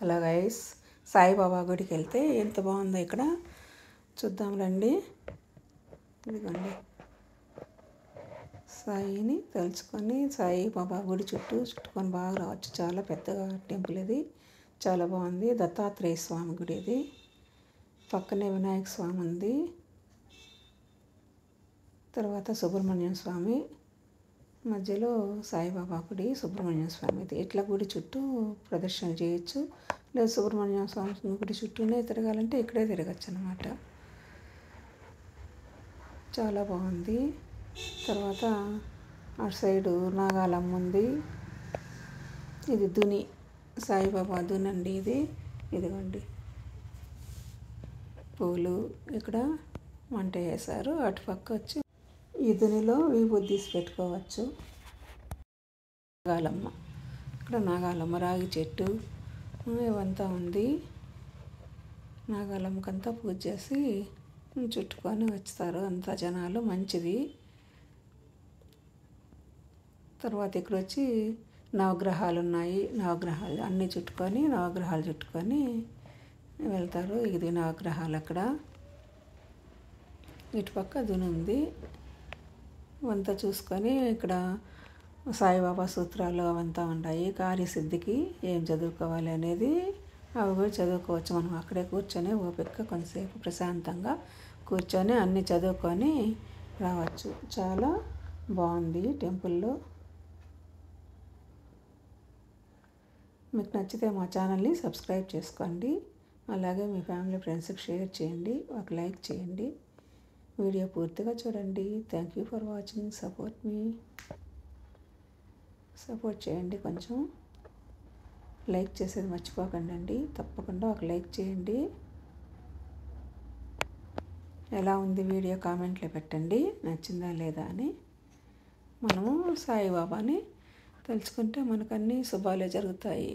Hello guys, Saibaba గుడికి వెళ్తే ఎంత బాగుందో ఇక్కడ చూద్దాం రండి. ఇదిగోండి, సాయిని తలుచుకొని సాయిబాబా గుడి చుట్టుకొని బాగా రావచ్చు. చాలా పెద్దగా టెంపుల్ ఇది, చాలా బాగుంది. దత్తాత్రేయ స్వామి గుడి ఇది. పక్కనే వినాయక స్వామి ఉంది, తర్వాత సుబ్రహ్మణ్యం స్వామి, మధ్యలో సాయిబాబా గుడి, సుబ్రహ్మణ్యం స్వామి. ఇది ఇట్లా గుడి చుట్టూ ప్రదర్శన చేయొచ్చు. లేదా సుబ్రహ్మణ్యం స్వామి గుడి చుట్టూనే తిరగాలంటే ఇక్కడే తిరగచ్చు అన్నమాట. చాలా బాగుంది. తర్వాత అటు సైడు నాగాలమ్మ ఉంది. ఇది దుని, సాయిబాబా దుని అండి ఇది. ఇదిగోండి పూలు ఇక్కడ వంట చేశారు. అటు పక్క వచ్చి ఈ దునిలో విభూది తీసి పెట్టుకోవచ్చు. నాగాలమ్మ, ఇక్కడ నాగాలమ్మ రాగి చెట్టు ఇవంతా ఉంది. నాగాలమ్మకంతా పూజ చేసి చుట్టుకొని వచ్చారు అంతా జనాలు, మంచిది. తర్వాత ఇక్కడ వచ్చి నవగ్రహాలు ఉన్నాయి. నవగ్రహాలు అన్నీ నవగ్రహాలు చుట్టుకొని వెళ్తారు. ఇది నవగ్రహాలు. అక్కడ ఇటుపక్క దుని ఉంది. అవంతా చూసుకొని ఇక్కడ సాయిబాబా సూత్రాలు అవంతా ఉన్నాయి. కార్యసిద్ధికి ఏం చదువుకోవాలి అనేది అవి కూడా చదువుకోవచ్చు. మనం అక్కడే కూర్చొని ఓపికగా కొంతసేపు ప్రశాంతంగా కూర్చొని అన్నీ చదువుకొని రావచ్చు. చాలా బాగుంది టెంపుల్లో. మీకు నచ్చితే మా ఛానల్ని సబ్స్క్రైబ్ చేసుకోండి. అలాగే మీ ఫ్యామిలీ ఫ్రెండ్స్కి షేర్ చేయండి, ఒక లైక్ చేయండి. వీడియో పూర్తిగా చూడండి. Thank you for watching. Support చేయండి. కొంచెం లైక్ చేసేది మర్చిపోకండి అండి. తప్పకుండా ఒక లైక్ చేయండి. ఎలా ఉంది వీడియో కామెంట్లో పెట్టండి, నచ్చిందా లేదా అని. మనము సాయిబాబాని తలుచుకుంటే మనకు అన్నీ శుభాలే జరుగుతాయి.